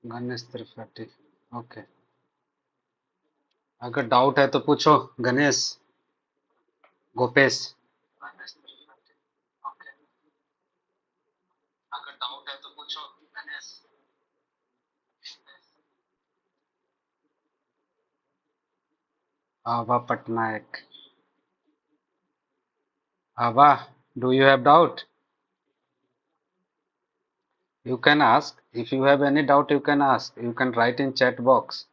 Ganesh Tripathi. Okay, अगर doubt है तो पूछो। गणेश, गोपेश। गणेश त्रिपाठी। ओके, अगर डाउट है तो पूछो। गणेश। आभा पटनायक। आभा, do you have doubt? You can ask. If you have any doubt, you can ask. You can write in chat box.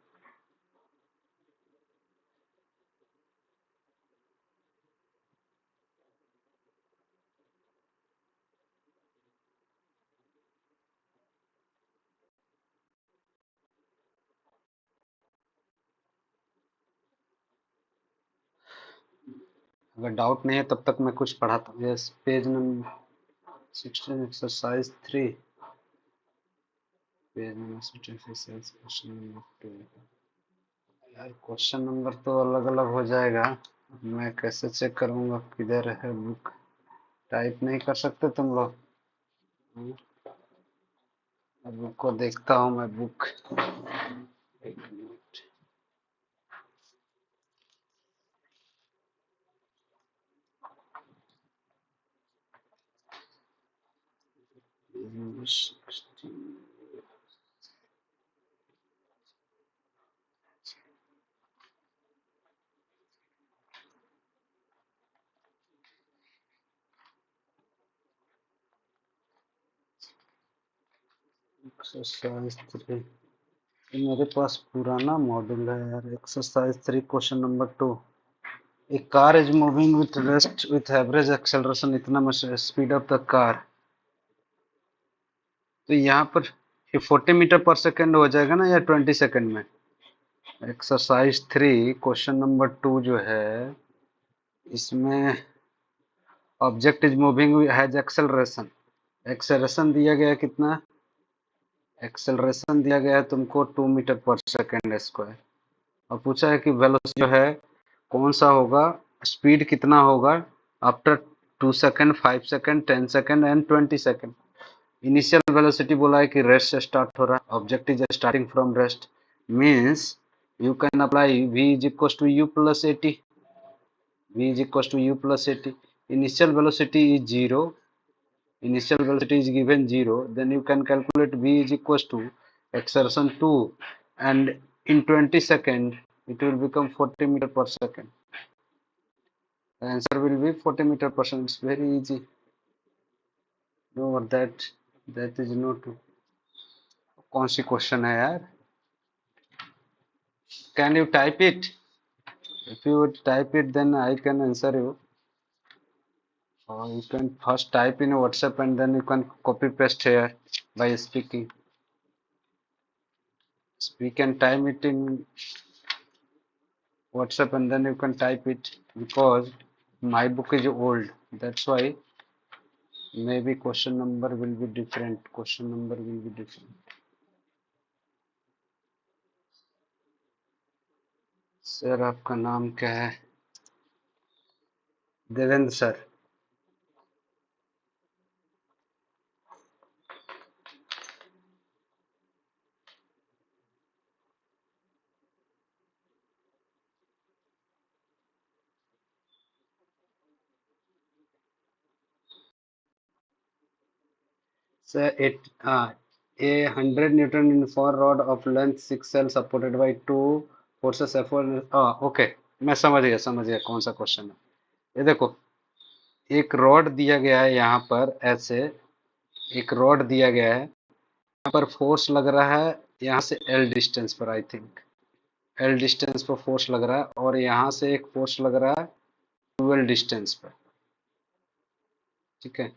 अगर डाउट नहीं है तब तक मैं कुछ पढ़ाता हूँ। Yes, page number 16, exercise 3। Page number 16, exercise question number 2। यार क्वेश्चन नंबर तो अलग अलग हो जाएगा। मैं कैसे चेक करूंगा किधर है बुक? टाइप नहीं कर सकते तुम लोग? बुक को देखता हूँ मैं, बुक। एक मिनट। Page number 16। एक्सरसाइज 3। मेरे पास पुराना मॉड्यूल है यार। Exercise 3 question number 2। A car is moving with rest with average acceleration इतना much speed of the car. तो यहाँ पर ये 40 मीटर पर सेकेंड हो जाएगा ना, या 20 सेकेंड में? एक्सरसाइज 3 क्वेश्चन नंबर 2 जो है, इसमें object is moving has acceleration. Acceleration दिया गया है कितना? एक्सेलरेशन दिया गया है तुमको 2 मीटर पर सेकेंड स्क्वायर। और पूछा है कि वेलोसिटी जो है कौन सा होगा, स्पीड कितना होगा after 2 second, 5 second, 10 second and 20 second. Initial velocity बोला है कि रेस्ट से स्टार्ट हो रहा है। Object is starting from rest, means you can apply v is equal to u plus a t. v is equals to u plus at. Initial velocity is 0. Initial velocity is given 0. Then you can calculate v is equals to acceleration 2, and in 20 seconds it will become 40 meter per second. The answer will be 40 meter per second. It's very easy. No, that is not. कौन सी question है यार? Can you type it? If you would type it, then I can answer you. Or you can first type in WhatsApp and then you can copy paste here by speaking. We can type it in WhatsApp and then you can type it, because my book is old. That's why maybe question number will be different. Question number will be different. Sir आपका नाम क्या है? Devendra sir. Sir, a 100 Newton in 4 rod of length 6 cell supported by 2 forces F1। Okay, मैं समझ गया कौन सा question है। ये देखो, एक रॉड दिया गया है यहाँ पर ऐसे, एक रॉड दिया गया है, यहाँ पर फोर्स लग रहा है यहाँ से L डिस्टेंस पर, आई थिंक L डिस्टेंस पर फोर्स लग रहा है, और यहाँ से एक फोर्स लग रहा है 12 डिस्टेंस पर। ठीक है,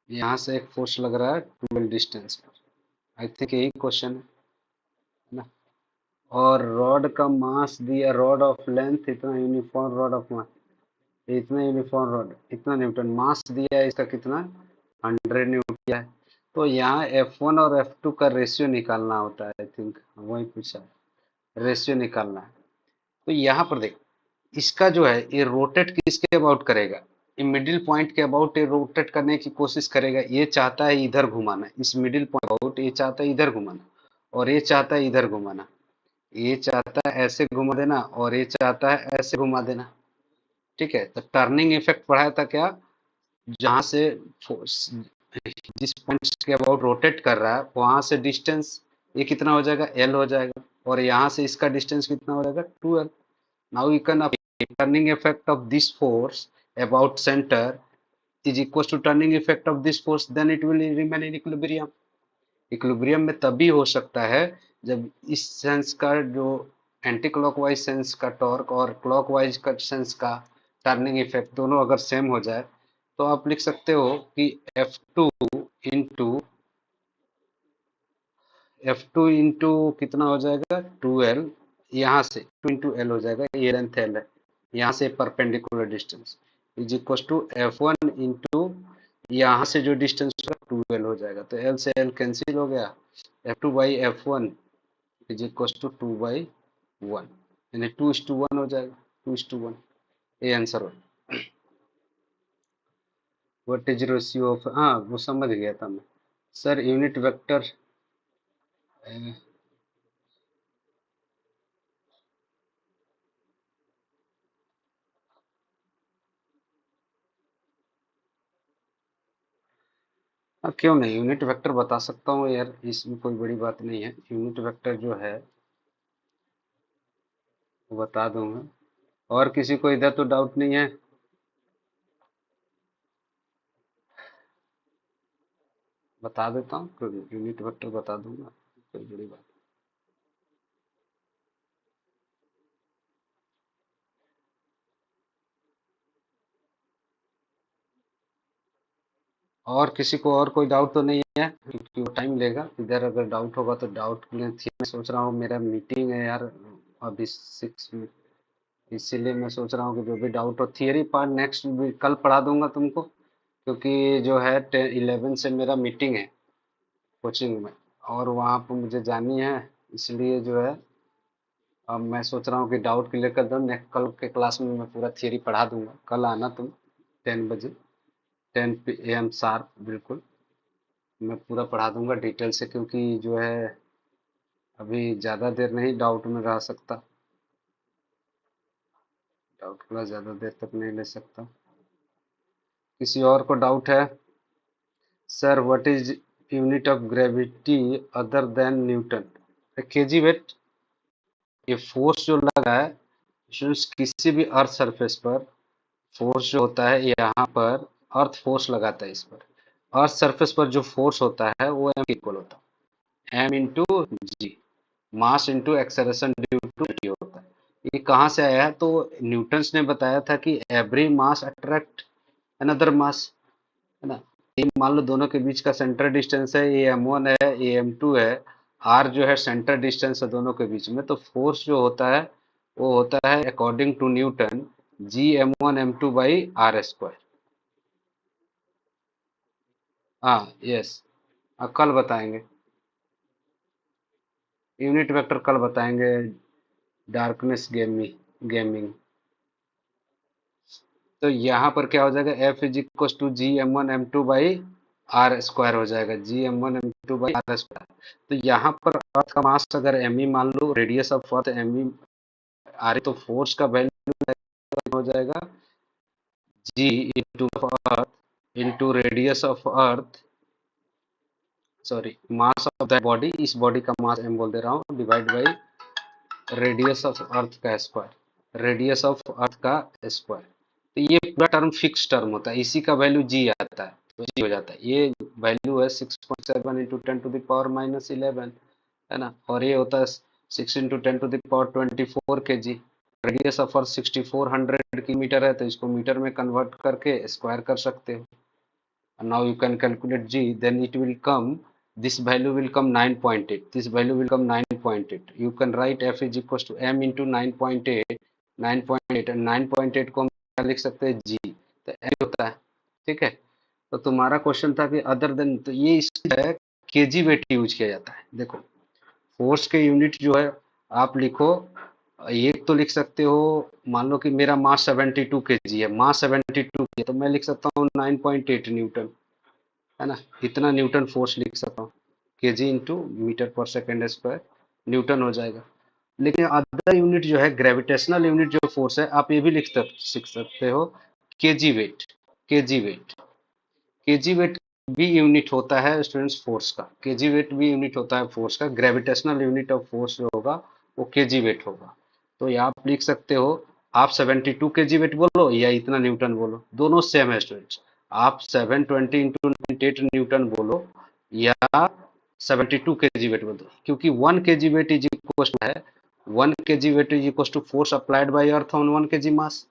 यहाँ से एक फोर्स लग रहा है 12 डिस्टेंस पर। आई थिंक यही क्वेश्चन है ना। और रॉड का मास दिया, रॉड ऑफ लेंथ इतना, यूनिफॉर्म रॉड ऑफ मास इतना, यूनिफॉर्म रॉड इतना न्यूटन, मास दिया है इसका कितना, 100 न्यूटन दिया है। तो यहाँ F1 और F2 का रेशियो निकालना होता है, आई थिंक वही पूछा है, रेशियो निकालना है। तो यहाँ पर देख, इसका जो है ये रोटेट किसके अबाउट करेगा, ये मिडिल पॉइंट के अबाउट ये रोटेट करने की कोशिश करेगा। ये चाहता है इधर घुमाना, इस मिडिल पॉइंट अबाउट ये चाहता है इधर घुमाना, और ये चाहता है इधर घुमाना, ये चाहता है ऐसे घुमा देना और ये चाहता है ऐसे घुमा देना। ठीक है, तो टर्निंग इफेक्ट पढ़ाया था क्या, जहां से जिस पॉइंट के अबाउट रोटेट कर रहा है वहां से डिस्टेंस ये कितना हो जाएगा, एल हो जाएगा, और यहाँ से इसका डिस्टेंस कितना हो जाएगा, 2l। Now you can turning effect of this force about centre is equals to turning effect of this force, then it will remain in equilibrium। Equilibrium में तभी हो सकता है जब इस सेंस का जो एंटी क्लॉकवाइज सेंस का टॉर्क और क्लॉकवाइज का सेंस का टर्निंग इफेक्ट दोनों अगर सेम हो जाए, तो आप लिख सकते हो कि इंटू एफ टू इंटू कितना हो जाएगा, 2l, यहाँ से 2 × l हो जाएगा, ये लेंथ l है, यहाँ से perpendicular distance is equal to f1 into यहाँ से जो डिस्टेंस होगा 2l हो जाएगा, तो l से l कैंसिल हो गया, f2/f1 इज इक्वल टू 2/1, यानी 2:1 हो जाएगा, 2:1, ये आंसर हो। व्हाट इज रेशियो ऑफ, हाँ वो समझ गया था मैं सर, यूनिट वेक्टर। हाँ क्यों नहीं, यूनिट वेक्टर बता सकता हूँ यार, इसमें कोई बड़ी बात नहीं है, यूनिट वेक्टर जो है वो बता दूंगा। और किसी को इधर तो डाउट नहीं है, बता देता हूँ, यूनिट वेक्टर बता दूंगा, कोई बड़ी बात। और किसी को और कोई डाउट तो नहीं है, क्योंकि वो टाइम लेगा, इधर अगर डाउट होगा तो डाउट के लिए मैं सोच रहा हूँ, मेरा मीटिंग है यार अभी 6 में, इसीलिए मैं सोच रहा हूँ कि जो भी डाउट हो थियरी पार्ट नेक्स्ट कल पढ़ा दूंगा तुमको, क्योंकि जो है 11 से मेरा मीटिंग है कोचिंग में, और वहाँ पर मुझे जानी है, इसलिए जो है अब मैं सोच रहा हूँ कि डाउट क्लियर कर दूँ, नेक्स्ट कल के क्लास में मैं पूरा थियरी पढ़ा दूंगा, कल आना तुम 10 बजे, 10 AM शार्प, बिल्कुल मैं पूरा पढ़ा दूंगा डिटेल से, क्योंकि जो है अभी ज़्यादा देर नहीं डाउट में रह सकता, डाउट क्लास ज़्यादा देर तक नहीं ले सकता। किसी और को डाउट है, sir what is unit of gravity other than newton, kg weight, ये फोर्स जो लगा है किसी भी अर्थ सरफेस पर, फोर्स जो होता है यहाँ पर अर्थ फोर्स लगाता है इस पर, अर्थ सरफेस पर जो फोर्स होता है वो एम इक्वल होता है m into g, mass into acceleration due to t होता है। ये कहाँ से आया है, तो न्यूटन्स ने बताया था कि एवरी मास अट्रैक्ट अनदर मास, है ना, ये मान लो दोनों के बीच का सेंटर डिस्टेंस है, ये m1 है, ये m2 है, r जो है सेंटर डिस्टेंस है दोनों के बीच में, तो फोर्स जो होता है वो होता है according to Newton ji m1 m2/r²। हाँ यस, कल बताएंगे, यूनिट वेक्टर कल बताएंगे, डार्कनेस गेमिंग गेमिंग। तो यहाँ पर क्या हो जाएगा, f is equal to G m1 m2/r² हो जाएगा, G m1 m2/r²। तो यहाँ पर अर्थ का मास अगर एम ई मान लो, radius of earth m e आ रही, तो फोर्स का वैल्यू हो जाएगा G into earth into radius of earth, sorry mass of that body, इस बॉडी का मास एम बोल दे रहा हूँ, divide by radius of earth का स्क्वायर, रेडियस ऑफ अर्थ का स्क्वायर। तो ये पूरा टर्म फिक्स टर्म होता है, इसी का वैल्यू जी आता है, तो जी हो जाता है, ये वैल्यू है 6.7 इंटू 10⁻⁻11, है ना, और ये होता है 6 into 10⁻24 kg। Radius of earth 6400 kilometre है, तो इसको मीटर में कन्वर्ट करके स्क्वायर कर सकते हो, and now you can calculate g, then it will come, this value will come 9.8, this value will come 9.8, you can write f is equals to m into 9.8, 9.8, and 9.8 को हम क्या लिख सकते हैं, g, तो m होता है। ठीक है, तो तुम्हारा क्वेश्चन था कि अदर देन, तो ये इसका है केजी वेट यूज किया जाता है। देखो फोर्स के यूनिट जो है आप लिखो, एक तो लिख सकते हो, मान लो कि मेरा मास 72 kg है, मास 72 है, तो मैं लिख सकता हूँ 9.8 न्यूटन, है ना, इतना न्यूटन फोर्स लिख सकता हूँ। केजी इंटू मीटर पर सेकेंड स्क्वायर न्यूटन हो जाएगा। लेकिन अदर यूनिट जो है ग्रेविटेशनल यूनिट जो फोर्स है, आप ये भी सीख सकते हो, kg weight. Kg weight kg weight भी यूनिट होता है स्टूडेंट्स फोर्स का। केजी वेट भी यूनिट होता है फोर्स का। ग्रेविटेशनल यूनिट ऑफ फोर्स जो होगा वो केजी वेट होगा। तो ये आप लिख सकते हो, आप 72 केजी वेट बोलो या इतना न्यूटन बोलो, दोनों सेम है स्टूडेंट्स। आप 720 इंटू 98 न्यूटन बोलो या 72 केजी वेट बोलो, क्योंकि 1 केजी वेट इज इक्वल है 1 kg weight is equal to force applied by earth on 1 kg mass.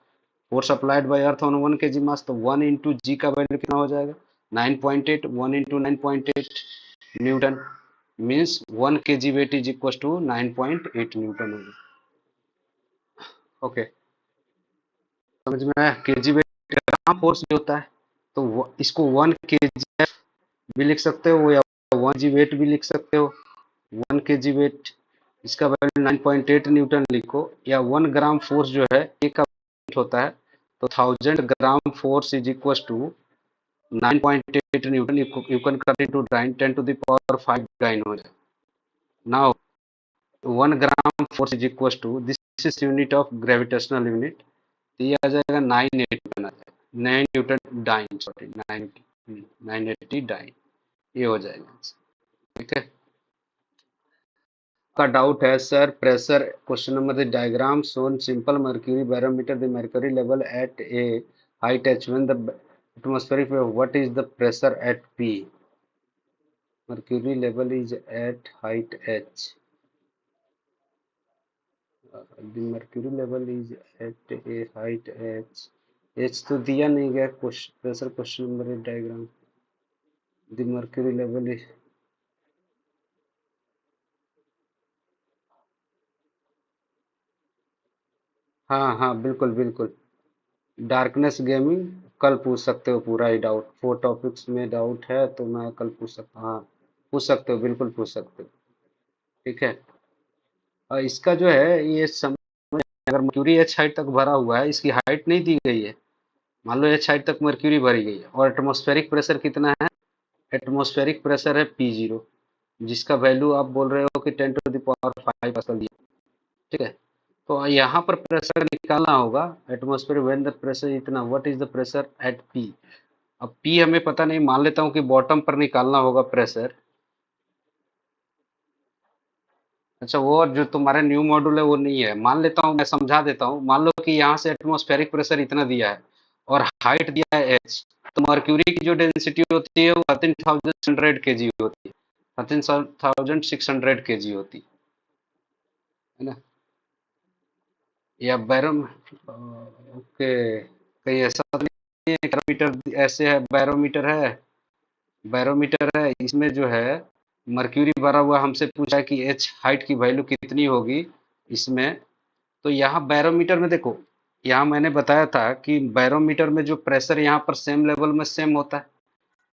Force applied by earth on 1 kg mass, तो 1 इंटू जी का वैल्यू कितना हो जाएगा? 9.8। 1 into 9.8 newton means 1 kg weight is equal to 9.8 newton होगा। Okay, समझ में आया? KG wait gram force भी होता है, तो इसको 1 केजी भी लिख सकते हो या 1 जी वेट भी लिख सकते हो। 1 केजी वेट, इसका वैल्यू 9.8 न्यूटन लिखो, या 1 ग्राम फोर्स जो है एक का वेट होता है, तो 1000 gram force is equal to 9.8 newton. You can cut into dyne 10 to the power 5 dyne हो जाए। Now 1 gram force is equal to, this is unit of gravitational unit, ये आ जाएगा 980 आ जाएगा, 9 न्यूटन डाइन, सॉरी 980 डाइन, ये हो जाएगा। ठीक है, का डाउट है sir pressure, question number the diagram shown simple mercury barometer, the mercury level at a height h when the atmospheric wave, what is the pressure at p? Mercury level is at height h, the mercury level is at a height h, h तो दिया नहीं गया pressure question number diagram. The mercury level is, हाँ हाँ बिल्कुल बिल्कुल, darkness gaming कल पूछ सकते हो पूरा ही डाउट, 4 टॉपिक्स में डाउट है तो मैं कल पूछ सकता हूँ। हाँ पूछ सकते हो, बिल्कुल पूछ सकते हो। ठीक है, और इसका जो है ये समय, अगर मर्क्यूरी एच हाइट तक भरा हुआ है, इसकी हाइट नहीं दी गई है, मान लो एच हाइट तक मर्क्यूरी भरी गई है, और एटमॉस्फेरिक प्रेशर कितना है? एटमॉस्फेरिक प्रेशर है P0, जिसका वैल्यू आप बोल रहे हो कि 10 टू द पावर 5 पास्कल दिया। ठीक है, तो यहाँ पर प्रेशर निकालना होगा, एटमॉस्फेयर व्हेन द प्रेशर इतना, what is the pressure at P। अब P हमें पता नहीं, मान लेता हूँ कि बॉटम पर निकालना होगा प्रेशर। अच्छा, वो जो तुम्हारे न्यू मॉड्यूल है वो नहीं है, मान लेता हूँ, मैं समझा देता हूँ। मान लो कि यहाँ से एटमॉस्फेरिक प्रेशर इतना दिया है और हाइट दिया है h, तो मर्क्यूरी की जो डेंसिटी होती है वो 13,600 केजी होती है, 13,600 केजी है ना? या बैरोम, ओके, कहीं ऐसा तो नहीं है बैरोमीटर, ऐसे है बैरोमीटर है, बैरोमीटर है, इसमें जो है मर्क्यूरी भरा हुआ, हमसे पूछा है कि एच हाइट की वैल्यू कितनी होगी इसमें। तो यहाँ बैरोमीटर में देखो, यहाँ मैंने बताया था कि बैरोमीटर में जो प्रेशर यहाँ पर सेम लेवल में सेम होता है,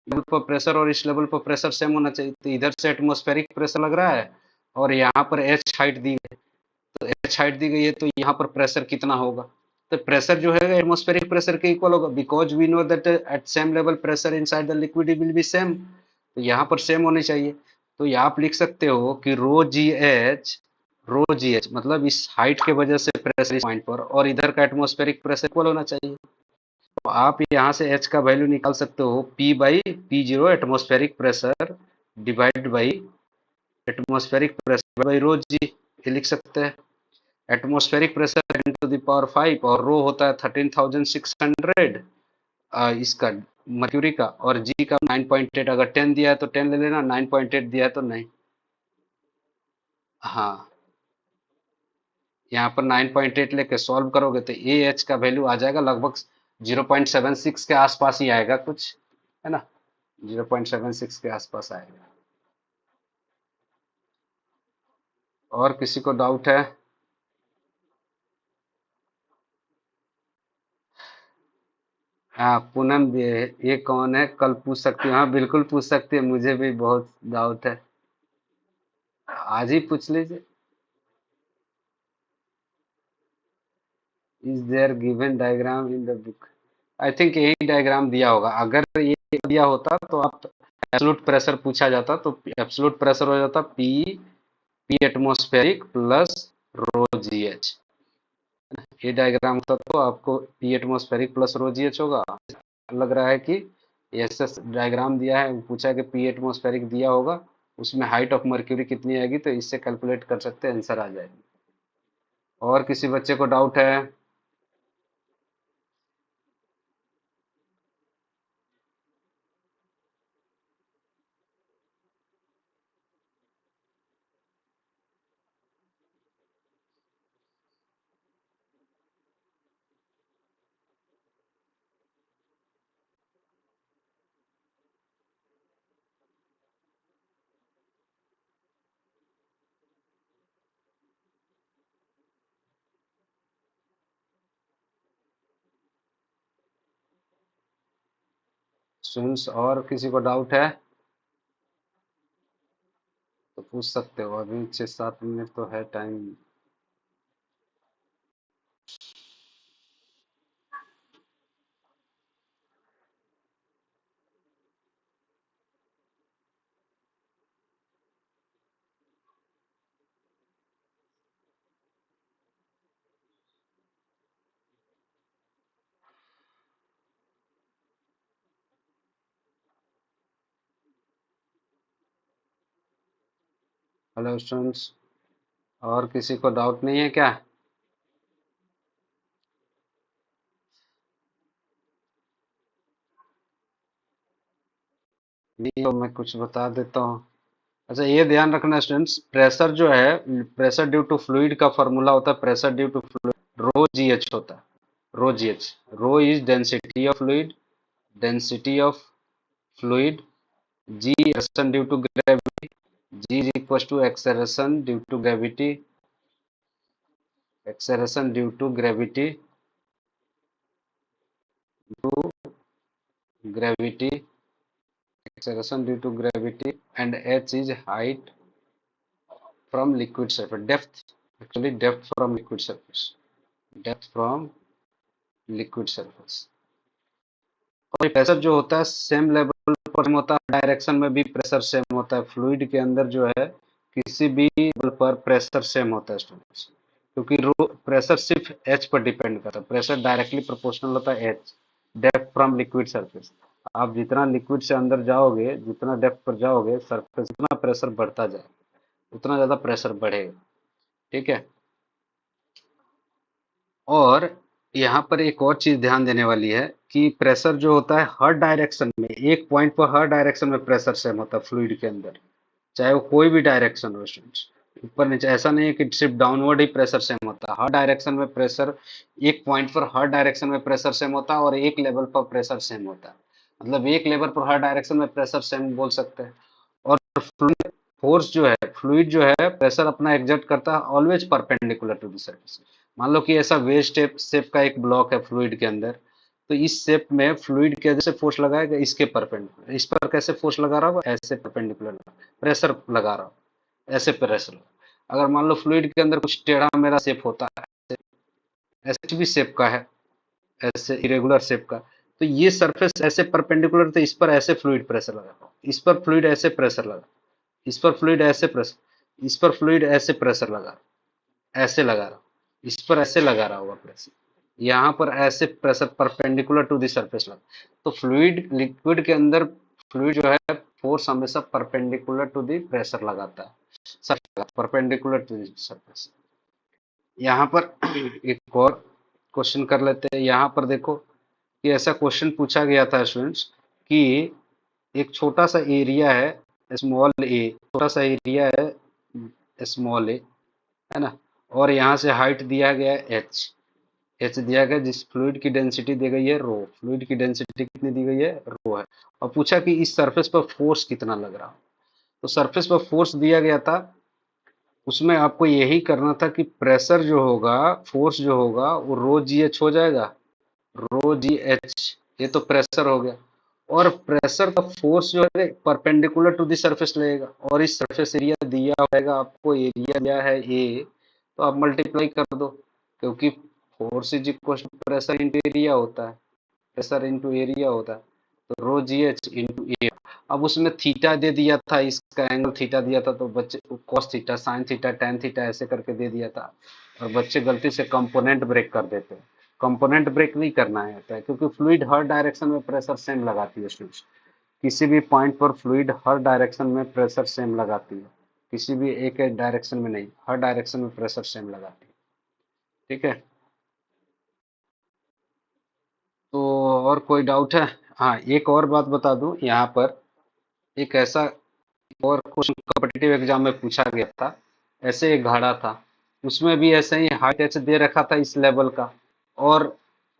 लेवल पर प्रेशर और इस लेवल पर प्रेशर सेम होना चाहिए। तो इधर से एटमॉस्फेरिक प्रेशर लग रहा है और यहाँ पर एच हाइट दी गई, तो एच हाइट दी गई है, तो यहाँ पर प्रेशर कितना होगा? तो प्रेशर जो है एटमॉस्फेरिक प्रेशर के इक्वल होगा, because we know that at same level pressure inside the liquid will be same, तो यहाँ पर सेम होने चाहिए। तो ये आप लिख सकते हो कि रो जी एच मतलब इस हाइट के वजह से प्रेशर इस पॉइंट पर, और इधर का एटमॉस्फेरिक प्रेशर इक्वल होना चाहिए। तो आप यहाँ से एच का वैल्यू निकाल सकते हो, P/P0 atmospheric pressure divide by atmospheric pressure by rho g, ये लिख सकते हैं। Atmospheric pressure 10 to the power 5 और रो होता है 13,600 इसका मर्क्यूरी का, और जी का 9.8, अगर 10 दिया है तो 10 ले लेना, 9.8 दिया है तो नहीं। हाँ, यहाँ पर 9.8 लेके सॉल्व करोगे तो ए एच का वैल्यू आ जाएगा लगभग 0.76 के आसपास ही आएगा कुछ, है ना? 0.76 के आसपास आएगा। और किसी को डाउट है? हाँ पूनम ये कौन है, कल पूछ सकती हूँ, हाँ बिल्कुल पूछ सकती है, मुझे भी बहुत डाउट है, आज ही पूछ लीजिए। Is there given diagram in the book? I think यही डायग्राम दिया होगा, अगर ये दिया होता तो आप एब्सोल्यूट प्रेशर पूछा जाता तो एब्सोल्यूट प्रेशर हो जाता पी पी एटमॉस्फेरिक प्लस रो जी एच। ये डायग्राम था तो आपको पी एटमॉस्फेरिक प्लस रो जी एच होगा। लग रहा है कि ऐसा डायग्राम दिया है, पूछा है कि पी एटमॉस्फेरिक दिया होगा, उसमें हाइट ऑफ मर्क्यूरी कितनी आएगी, तो इससे कैलकुलेट कर सकते हैं, आंसर आ जाएगी। और किसी बच्चे को डाउट है? स्टूडेंट्स और किसी को डाउट है तो पूछ सकते हो, अभी 6-7 मिनट तो है टाइम। हेलो स्टूडेंट्स, और किसी को डाउट नहीं है क्या? नहीं तो मैं कुछ बता देता हूँ। अच्छा, ये ध्यान रखना स्टूडेंट्स, प्रेशर जो है, प्रेशर ड्यू टू फ्लूइड का फॉर्मूला होता है pressure due to fluid rho g h होता है। Rho g h, rho is density of fluid, density of fluid, g acceleration due to gravity, g is equal to acceleration due to gravity, acceleration due to gravity, to gravity, acceleration due to gravity, and h is height from liquid surface, depth, actually depth from liquid surface, depth from liquid surface। और pressure जो होता है same level पर same होता है, direction में भी pressure same होता है, फ्लूइड के अंदर जो है किसी भी लेवल पर प्रेशर सेम होता है स्टूडेंट्स, क्योंकि रो प्रेशर सिर्फ एच पर डिपेंड करता है, प्रेशर डायरेक्टली प्रोपोर्शनल होता है H, depth from liquid surface. आप जितना लिक्विड से अंदर जाओगे, जितना डेप्थ पर जाओगे सरफेस, उतना प्रेशर बढ़ता जाए, उतना ज्यादा प्रेशर बढ़ेगा। ठीक है। और यहाँ पर एक और चीज ध्यान देने वाली है कि प्रेशर जो होता है हर डायरेक्शन में, एक पॉइंट पर हर डायरेक्शन में प्रेशर सेम होता है फ्लूइड के अंदर, चाहे वो कोई भी डायरेक्शन हो स्टूडेंट्स, ऊपर नीचे, ऐसा नहीं है कि सिर्फ डाउनवर्ड ही प्रेशर सेम होता है, हर डायरेक्शन में प्रेशर, एक पॉइंट पर हर डायरेक्शन में प्रेशर सेम होता है, और एक लेवल पर प्रेशर सेम होता है, मतलब एक लेवल पर हर डायरेक्शन में प्रेशर सेम बोल सकते हैं। और फ्लूइड फोर्स जो है, फ्लूइड जो है प्रेशर अपना एग्जर्ट करता है always perpendicular to the surface. मान लो कि ऐसा वेव शेप शेप का एक ब्लॉक है फ्लूइड के अंदर, तो इस शेप में फ्लूइड कैसे फोर्स लगाएगा, इसके परपेंडिकुलर, इस पर कैसे फोर्स लगा रहा होगा, ऐसे परपेंडिकुलर प्रेशर लगा रहा हो, ऐसे प्रेशर। अगर मान लो फ्लूइड के अंदर कुछ टेढ़ा मेरा शेप होता है, ऐसे भी शेप का है, ऐसे इरेगुलर शेप का, तो ये सरफेस ऐसे परपेंडिकुलर, तो इस पर ऐसे फ्लूइड प्रेशर लगा, इस पर फ्लूइड ऐसे प्रेशर लगा, इस पर फ्लूइड ऐसे प्रेशर, इस पर फ्लूइड ऐसे प्रेशर लगा, ऐसे लगा रहा, इस पर ऐसे लगा रहा होगा प्रेशर, यहाँ पर ऐसे pressure perpendicular to the surface लगा। तो फ्लूइड लिक्विड के अंदर फ्लूइड जो है फोर्स हमेशा परपेंडिकुलर टू दी प्रेशर लगाता है, surface perpendicular to the surface. यहाँ पर एक और क्वेश्चन कर लेते हैं। यहाँ पर देखो कि ऐसा क्वेश्चन पूछा गया था स्टूडेंट्स कि एक छोटा सा एरिया है, स्मॉल ए, छोटा सा एरिया है स्मॉल ए, है ना, और यहाँ से हाइट दिया गया है एच, एच दिया गया, जिस फ्लूइड की डेंसिटी दी गई है रो, फ्लूइड की डेंसिटी कितनी दी गई है, रो है, और पूछा कि इस सरफेस पर फोर्स कितना लग रहा हो। तो सरफेस पर फोर्स दिया गया था, उसमें आपको यही करना था कि प्रेशर जो होगा, फोर्स जो होगा वो रो जी एच हो जाएगा, रो जी एच, ये तो प्रेशर हो गया, और प्रेशर का फोर्स जो है परपेंडिकुलर टू दी सरफेस लगेगा, और इस सरफेस एरिया दिया होगा आपको, एरिया दिया है ए, तो आप मल्टीप्लाई कर दो, क्योंकि force is equal to pressure into area होता है, प्रेशर इंटू एरिया होता है, तो रो जी एच इंटू ए। अब उसमें थीटा दे दिया था, इसका एंगल थीटा दिया था, तो बच्चे cos theta, sine theta, tan theta ऐसे करके दे दिया था, और बच्चे गलती से कंपोनेंट ब्रेक कर देते हैं। कंपोनेंट ब्रेक नहीं करना है क्योंकि फ्लूइड हर डायरेक्शन में प्रेशर सेम लगाती है स्टूडेंट्स। किसी भी पॉइंट पर फ्लूइड हर डायरेक्शन में प्रेशर सेम लगाती है, किसी भी एक डायरेक्शन में नहीं, हर डायरेक्शन में प्रेशर सेम लगाती है। ठीक है, तो और कोई डाउट है? हाँ, एक और बात बता दूं यहाँ पर, एक ऐसा और क्वेश्चन कॉम्पिटिटिव एग्जाम में पूछा गया था। ऐसे एक घड़ा था, उसमें भी ऐसे ही हाइट एच दे रखा था इस लेवल का, और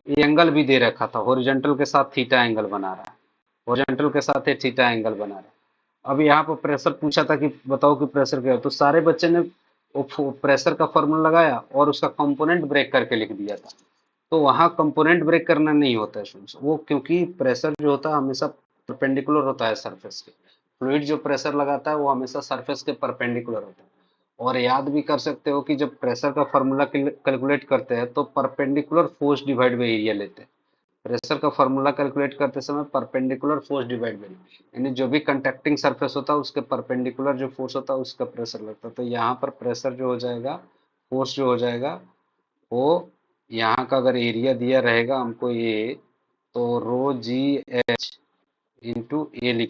एंगल भी दे रखा था, हॉरिजॉन्टल के साथ थीटा एंगल बना रहा है, हॉरिजॉन्टल के साथ ये थीटा एंगल बना रहा है। अब यहाँ पर प्रेशर पूछा था कि बताओ कि प्रेशर क्या है, तो सारे बच्चे ने वो प्रेशर का फॉर्मूला लगाया और उसका कंपोनेंट ब्रेक करके लिख दिया था। तो वहाँ कंपोनेंट ब्रेक करना नहीं होता है स्टूडेंट्स, वो क्योंकि प्रेशर जो होता है हमेशा परपेंडिकुलर होता है सरफेस के। फ्लूइड जो प्रेशर लगाता है वो हमेशा सरफेस के परपेंडिकुलर होता है। और याद भी कर सकते हो कि जब प्रेशर का फॉर्मूला कैलकुलेट करते हैं तो perpendicular force divide by area लेते हैं। प्रेशर का फॉर्मूला कैलकुलेट करते समय परपेंडिकुलर फोर्स डिवाइड बाई, यानी जो भी कंडक्टिंग सरफेस होता है उसके परपेंडिकुलर जो फोर्स होता है उसका प्रेशर लगता है। तो यहाँ पर प्रेशर जो हो जाएगा, फोर्स जो हो जाएगा, वो यहाँ का अगर एरिया दिया रहेगा हमको ये, तो रो जी एच इंटू ए लिख